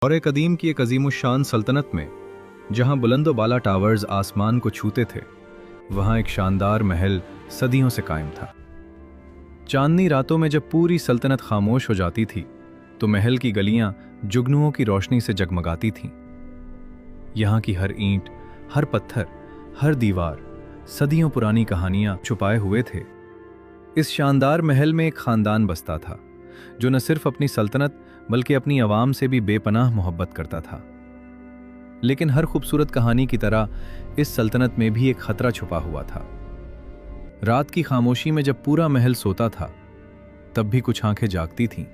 और कदीम की एक अजीमुशान सल्तनत में जहां बुलंद बाला टावर्स आसमान को छूते थे, वहां एक शानदार महल सदियों से कायम था। चांदनी रातों में जब पूरी सल्तनत खामोश हो जाती थी तो महल की गलियां जुगनुओं की रोशनी से जगमगाती थीं। यहाँ की हर ईंट, हर पत्थर, हर दीवार सदियों पुरानी कहानियां छुपाए हुए थे। इस शानदार महल में एक खानदान बसता था जो न सिर्फ अपनी सल्तनत बल्कि अपनी आवाम से भी बेपनाह मोहब्बत करता था। लेकिन हर खूबसूरत कहानी की तरह इस सल्तनत में भी एक खतरा छुपा हुआ था। रात की खामोशी में जब पूरा महल सोता था, तब भी कुछ आंखें जागती थीं।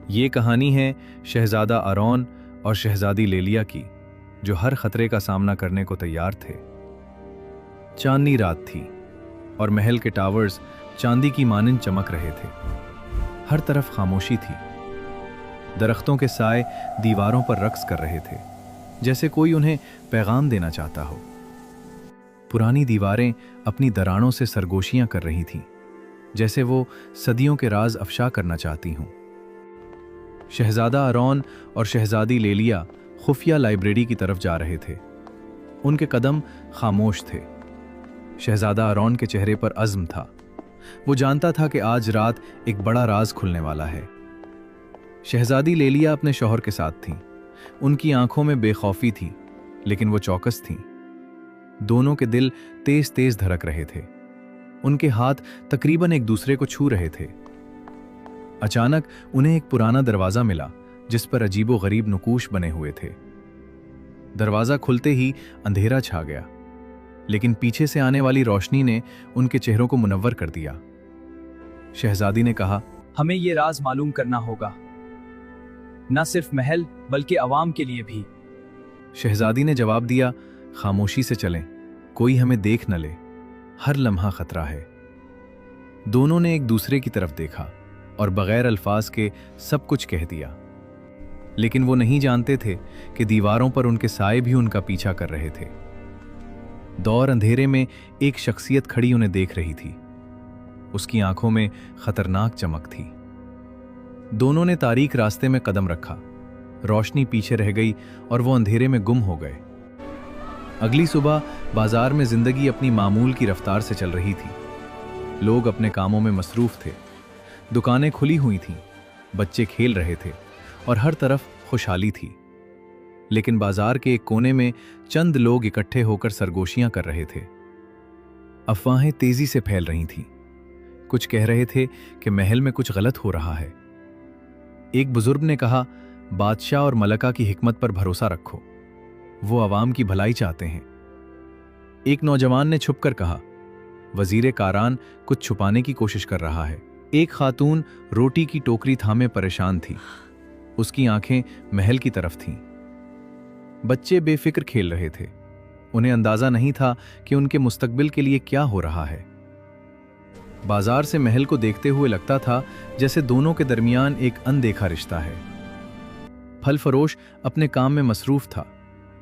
ये कहानी है शहजादा आरॉन और शहजादी लेलिया की, जो हर खतरे का सामना करने को तैयार थे। चांदनी रात थी और महल के टावर्स चांदी की मानिंद चमक रहे थे। हर तरफ खामोशी थी। दरख्तों के साए दीवारों पर रक्स कर रहे थे, जैसे कोई उन्हें पैगाम देना चाहता हो। पुरानी दीवारें अपनी दरारों से सरगोशियां कर रही थीं, जैसे वो सदियों के राज अफशा करना चाहती हों। शहजादा आरॉन और शहजादी लेलिया खुफिया लाइब्रेरी की तरफ जा रहे थे। उनके कदम खामोश थे। शहजादा आरॉन के चेहरे पर अज़्म था। वो जानता था कि आज रात एक बड़ा राज खुलने वाला है। शहजादी लेलिया अपने शौहर के साथ थीं। उनकी आंखों में बेखौफी थी, लेकिन वो चौकस थीं। दोनों के दिल तेज तेज धड़क रहे थे। उनके हाथ तकरीबन एक दूसरे को छू रहे थे। अचानक उन्हें एक पुराना दरवाजा मिला, जिस पर अजीबो गरीब नुकूश बने हुए थे। दरवाजा खुलते ही अंधेरा छा गया, लेकिन पीछे से आने वाली रोशनी ने उनके चेहरों को मुनव्वर कर दिया। शहजादी ने कहा, हमें ये राज मालूम करना होगा, न सिर्फ महल बल्कि अवाम के लिए भी। शहजादी ने जवाब दिया, खामोशी से चलें, कोई हमें देख न ले, हर लम्हा खतरा है। दोनों ने एक दूसरे की तरफ देखा और बगैर अल्फाज के सब कुछ कह दिया। लेकिन वो नहीं जानते थे कि दीवारों पर उनके साए भी उनका पीछा कर रहे थे। दौर अंधेरे में एक शख्सियत खड़ी उन्हें देख रही थी। उसकी आंखों में खतरनाक चमक थी। दोनों ने तारीक रास्ते में कदम रखा। रोशनी पीछे रह गई और वो अंधेरे में गुम हो गए। अगली सुबह बाजार में जिंदगी अपनी मामूल की रफ्तार से चल रही थी। लोग अपने कामों में मसरूफ थे। दुकानें खुली हुई थीं, बच्चे खेल रहे थे और हर तरफ खुशहाली थी। लेकिन बाजार के एक कोने में चंद लोग इकट्ठे होकर सरगोशियां कर रहे थे। अफवाहें तेजी से फैल रही थीं। कुछ कह रहे थे कि महल में कुछ गलत हो रहा है। एक बुजुर्ग ने कहा, बादशाह और मलका की हिकमत पर भरोसा रखो, वो आवाम की भलाई चाहते हैं। एक नौजवान ने छुपकर कहा, वजीर कारान कुछ छुपाने की कोशिश कर रहा है। एक खातून रोटी की टोकरी थामे परेशान थी। उसकी आंखें महल की तरफ थीं। बच्चे बेफिक्र खेल रहे थे। उन्हें अंदाजा नहीं था कि उनके मुस्तकबिल के लिए क्या हो रहा है। बाजार से महल को देखते हुए लगता था जैसे दोनों के दरमियान एक अनदेखा रिश्ता है। फल फरोश अपने काम में मसरूफ था।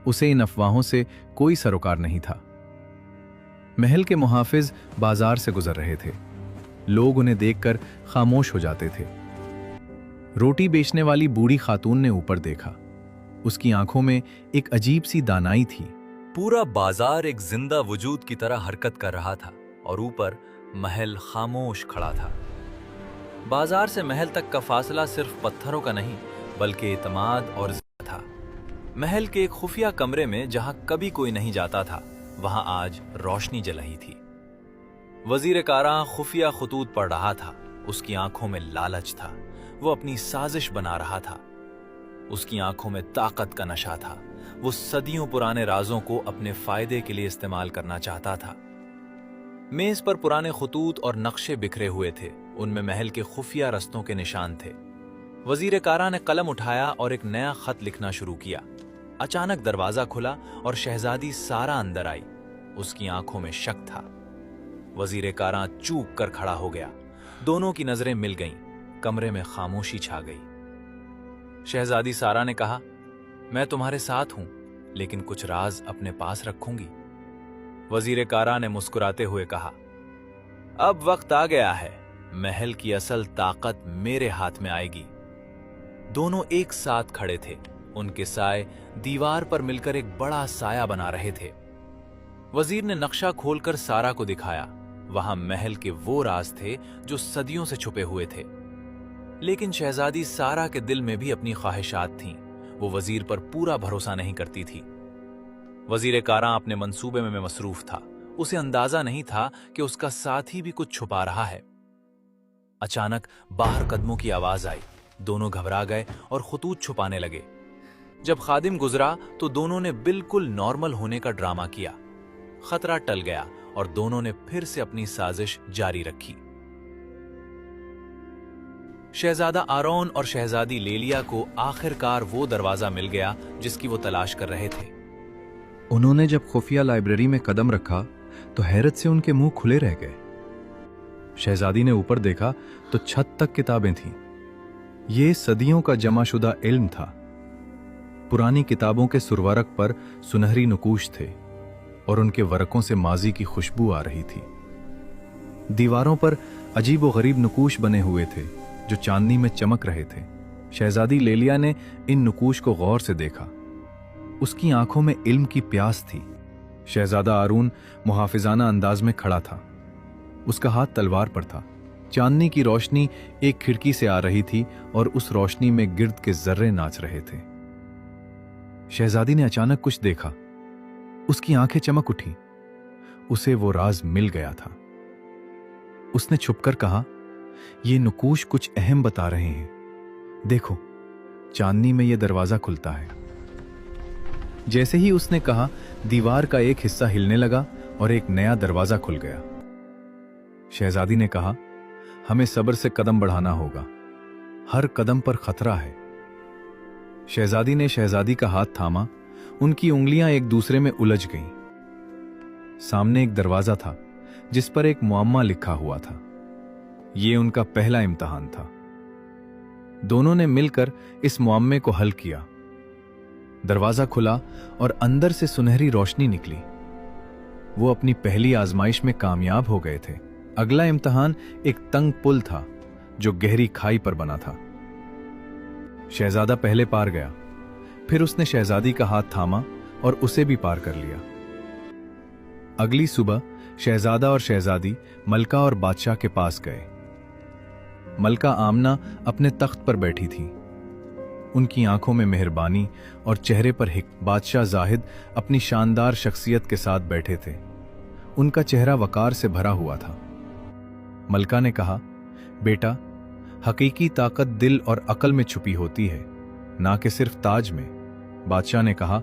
उसे इन अफवाहों से कोई सरोकार नहीं था। महल के मुहाफिज बाजार से गुजर रहे थे। लोग उन्हें देखकर खामोश हो जाते थे। रोटी बेचने वाली बूढ़ी खातून ने ऊपर देखा। उसकी आंखों में एक अजीब सी दानाई थी। पूरा बाजार एक जिंदा वजूद की तरह हरकत कर रहा था और ऊपर महल खामोश खड़ा था। बाजार से महल तक का फासला सिर्फ पत्थरों का नहीं बल्कि इत्मीनान और इज्जत था। महल के एक खुफिया कमरे में जहां कभी कोई नहीं जाता था, वहां आज रोशनी जल रही थी। वजीर कारां खुफिया खतूत पढ़ रहा था। उसकी आंखों में लालच था। वो अपनी साजिश बना रहा था। उसकी आंखों में ताकत का नशा था। वो सदियों पुराने राजों को अपने फायदे के लिए इस्तेमाल करना चाहता था। मेज पर पुराने खतूत और नक्शे बिखरे हुए थे। उनमें महल के खुफिया रस्तों के निशान थे। वजीर कारा ने कलम उठाया और एक नया खत लिखना शुरू किया। अचानक दरवाजा खुला और शहजादी सारा अंदर आई। उसकी आंखों में शक था। वजीर कारा चूक कर खड़ा हो गया। दोनों की नजरें मिल गईं। कमरे में खामोशी छा गई। शहजादी सारा ने कहा, मैं तुम्हारे साथ हूं, लेकिन कुछ राज अपने पास रखूंगी। वजीर कारा ने मुस्कुराते हुए कहा, अब वक्त आ गया है। महल की असल ताकत मेरे हाथ में आएगी। दोनों एक साथ खड़े थे। उनके साए दीवार पर मिलकर एक बड़ा साया बना रहे थे। वजीर ने नक्शा खोलकर सारा को दिखाया। वहां महल के वो राज थे जो सदियों से छुपे हुए थे। लेकिन शहजादी सारा के दिल में भी अपनी ख्वाहिशात थीं। वो वजीर पर पूरा भरोसा नहीं करती थी। वजीर कारा अपने मंसूबे में मसरूफ था। उसे अंदाजा नहीं था कि उसका साथी भी कुछ छुपा रहा है। अचानक बाहर कदमों की आवाज आई। दोनों घबरा गए और खतूत छुपाने लगे। जब खादिम गुजरा तो दोनों ने बिल्कुल नॉर्मल होने का ड्रामा किया। खतरा टल गया और दोनों ने फिर से अपनी साजिश जारी रखी। शहजादा आरोन और शहजादी लेलिया को आखिरकार वो दरवाजा मिल गया जिसकी वो तलाश कर रहे थे। उन्होंने जब खुफिया लाइब्रेरी में कदम रखा तो हैरत से उनके मुंह खुले रह गए। शहजादी ने ऊपर देखा तो छत तक किताबें थीं। ये सदियों का जमाशुदा इल्म था। पुरानी किताबों के सुरवरक पर सुनहरी नुकूश थे और उनके वरकों से माजी की खुशबू आ रही थी। दीवारों पर अजीबो-गरीब नुकूश बने हुए थे जो चांदनी में चमक रहे थे। शहजादी लेलिया ने इन नुकूश को गौर से देखा। उसकी आंखों में इल्म की प्यास थी। शहजादा आरून मुहाफिजाना अंदाज में खड़ा था। उसका हाथ तलवार पर था। चांदनी की रोशनी एक खिड़की से आ रही थी और उस रोशनी में गिर्द के जर्रे नाच रहे थे। शहजादी ने अचानक कुछ देखा। उसकी आंखें चमक उठी। उसे वो राज मिल गया था। उसने छुपकर कहा, ये नुकूश कुछ अहम बता रहे हैं। देखो, चांदनी में यह दरवाजा खुलता है। जैसे ही उसने कहा, दीवार का एक हिस्सा हिलने लगा और एक नया दरवाजा खुल गया। शहजादी ने कहा, हमें सब्र से कदम बढ़ाना होगा। हर कदम पर खतरा है। शहजादी ने शहजादी का हाथ थामा। उनकी उंगलियां एक दूसरे में उलझ गईं। सामने एक दरवाजा था जिस पर एक मुअम्मा लिखा हुआ था। यह उनका पहला इम्तिहान था। दोनों ने मिलकर इस मुअम्मे को हल किया। दरवाजा खुला और अंदर से सुनहरी रोशनी निकली। वो अपनी पहली आजमाइश में कामयाब हो गए थे। अगला इम्तिहान एक तंग पुल था जो गहरी खाई पर बना था। शहजादा पहले पार गया। फिर उसने शहजादी का हाथ थामा और उसे भी पार कर लिया। अगली सुबह शहजादा और शहजादी मलका और बादशाह के पास गए। मलका आमना अपने तख्त पर बैठी थी। उनकी आंखों में मेहरबानी और चेहरे पर हिक। बादशाह जाहिद अपनी शानदार शख्सियत के साथ बैठे थे। उनका चेहरा वकार से भरा हुआ था। मलका ने कहा, बेटा, हकीकी ताकत दिल और अकल में छुपी होती है, ना कि सिर्फ ताज में। बादशाह ने कहा,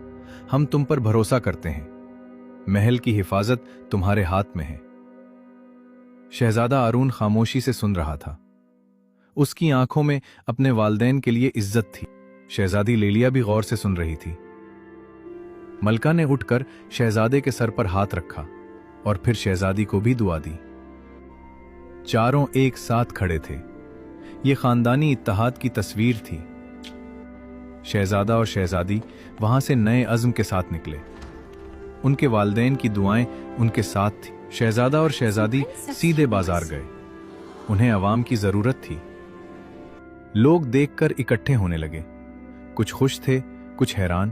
हम तुम पर भरोसा करते हैं। महल की हिफाजत तुम्हारे हाथ में है। शहजादा आरून खामोशी से सुन रहा था। उसकी आंखों में अपने वालिदैन के लिए इज्जत थी। शहजादी लेलिया भी गौर से सुन रही थी। मलका ने उठकर शहजादे के सर पर हाथ रखा और फिर शहजादी को भी दुआ दी। चारों एक साथ खड़े थे। ये खानदानी इत्तेहाद की तस्वीर थी। शहजादा और शहजादी वहां से नए अज़्म के साथ निकले। उनके वालिदैन की दुआएं उनके साथ थी। शहजादा और शहजादी सीधे बाजार गए। उन्हें अवाम की जरूरत थी। लोग देखकर इकट्ठे होने लगे। कुछ खुश थे, कुछ हैरान।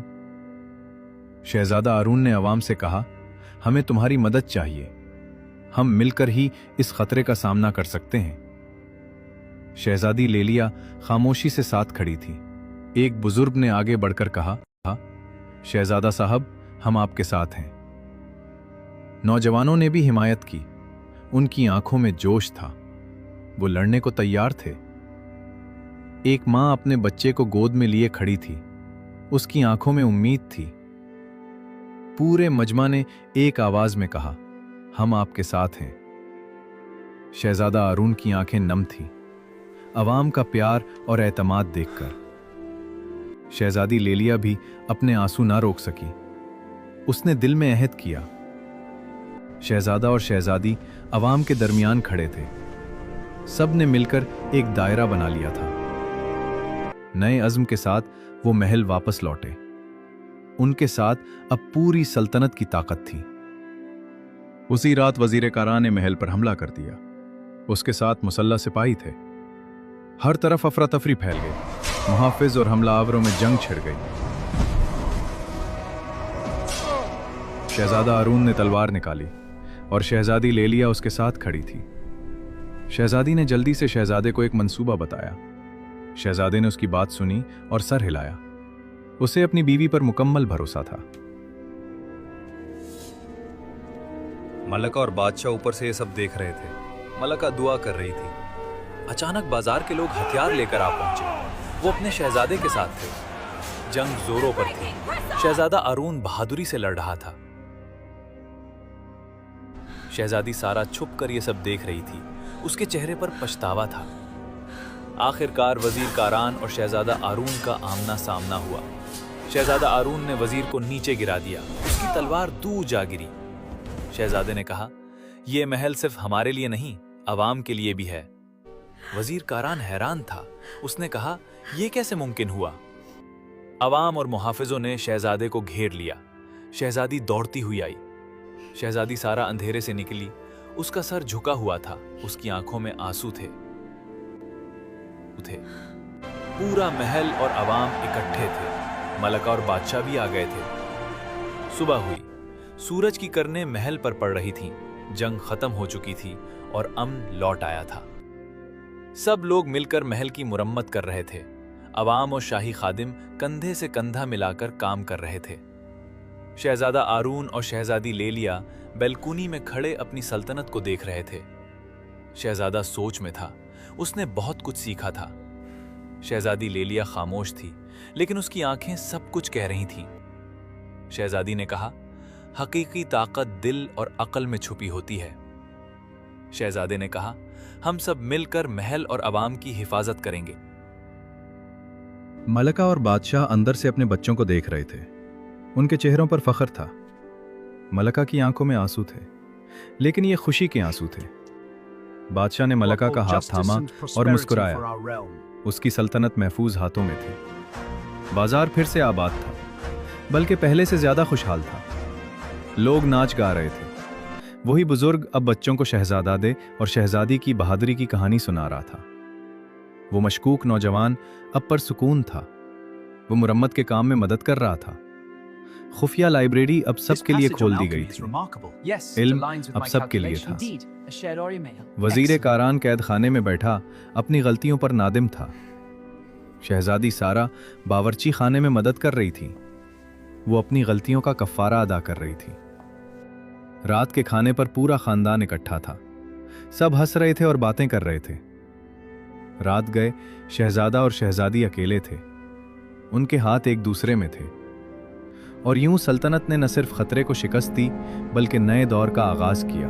शहजादा आरून ने अवाम से कहा, हमें तुम्हारी मदद चाहिए। हम मिलकर ही इस खतरे का सामना कर सकते हैं। शहजादी लेलिया खामोशी से साथ खड़ी थी। एक बुजुर्ग ने आगे बढ़कर कहा, शहजादा साहब, हम आपके साथ हैं। नौजवानों ने भी हिमायत की। उनकी आंखों में जोश था। वो लड़ने को तैयार थे। एक मां अपने बच्चे को गोद में लिए खड़ी थी। उसकी आंखों में उम्मीद थी। पूरे मजमा ने एक आवाज में कहा, हम आपके साथ हैं। शहजादा आरून की आंखें नम थीं, अवाम का प्यार और एतमाद देखकर। शहजादी लेलिया भी अपने आंसू ना रोक सकी। उसने दिल में अहद किया। शहजादा और शहजादी अवाम के दरमियान खड़े थे। सब ने मिलकर एक दायरा बना लिया था। नए अज़्म के साथ वो महल वापस लौटे। उनके साथ अब पूरी सल्तनत की ताकत थी। उसी रात वजीर कारा ने महल पर हमला कर दिया। उसके साथ मुसल्लह सिपाही थे। हर तरफ अफरा तफरी फैल गई। मुहाफिज और हमलावरों में जंग छिड़ गई। शहजादा अरून ने तलवार निकाली और शहजादी लेलिया उसके साथ खड़ी थी। शहजादी ने जल्दी से शहजादे को एक मंसूबा बताया। शहजादे ने उसकी बात सुनी और सर हिलाया। उसे अपनी बीवी पर मुकम्मल भरोसा था। मलका और बादशाह ऊपर से ये सब देख रहे थे। मलका दुआ कर रही थी। अचानक बाजार के लोग हथियार लेकर आ पहुंचे। वो अपने शहजादे के साथ थे। जंग जोरों पर थी। शहजादा अरून बहादुरी से लड़ रहा था। शहजादी सारा छुप कर ये सब देख रही थी। उसके चेहरे पर पछतावा था। आखिरकार वजीर कारान और शहजादा अरून का आमना सामना हुआ। शहजादा अरून ने वजीर को नीचे गिरा दिया। उसकी तलवार दूर जा गिरी। शहजादे ने कहा, यह महल सिर्फ हमारे लिए नहीं, अवाम के लिए भी है। वजीर कारान हैरान था। उसने कहा, यह कैसे मुमकिन हुआ? अवाम और मुहाफिजों ने शहजादे को घेर लिया। शहजादी दौड़ती हुई आई। शहजादी सारा अंधेरे से निकली। उसका सर झुका हुआ था। उसकी आंखों में आंसू थे। पूरा महल और अवाम इकट्ठे थे। मलका और बादशाह भी आ गए थे। सुबह हुई। सूरज की किरणें महल पर पड़ रही थीं। जंग खत्म हो चुकी थी और अमन लौट आया था। सब लोग मिलकर महल की मुरम्मत कर रहे थे। अवाम और शाही खादिम कंधे से कंधा मिलाकर काम कर रहे थे। शहजादा आरून और शहजादी लेलिया बैल्कनी में खड़े अपनी सल्तनत को देख रहे थे। शहजादा सोच में था। उसने बहुत कुछ सीखा था। शहजादी लेलिया खामोश थी, लेकिन उसकी आंखें सब कुछ कह रही थीं। शहजादी ने कहा, हकीकी ताकत दिल और अक्ल में छुपी होती है। शहजादे ने कहा, हम सब मिलकर महल और अवाम की हिफाजत करेंगे। मलका और बादशाह अंदर से अपने बच्चों को देख रहे थे। उनके चेहरों पर फख्र था। मलका की आंखों में आंसू थे, लेकिन ये खुशी के आंसू थे। बादशाह ने मलका का हाथ थामा और मुस्कुराया। उसकी सल्तनत महफूज हाथों में थी। बाजार फिर से आबाद था, बल्कि पहले से ज्यादा खुशहाल था। लोग नाच गा रहे थे। वही बुजुर्ग अब बच्चों को शहजादादे और शहजादी की बहादुरी की कहानी सुना रहा था। वो मशकूक नौजवान अब परसुकून था। वो मुरम्मत के काम में मदद कर रहा था। खुफिया लाइब्रेरी अब सबके लिए खोल दी गई थी। इल्म अब सबके लिए था। वजीर कारान कैद खाने में बैठा अपनी गलतियों पर नादिम था। शहजादी सारा बावर्ची खाने में मदद कर रही थी। वो अपनी गलतियों का कफ़ारा अदा कर रही थी। रात के खाने पर पूरा खानदान इकट्ठा था। सब हंस रहे थे और बातें कर रहे थे। रात गए, शहजादा और शहजादी अकेले थे। उनके हाथ एक दूसरे में थे। और यूं सल्तनत ने न सिर्फ खतरे को शिकस्त दी, बल्कि नए दौर का आगाज किया।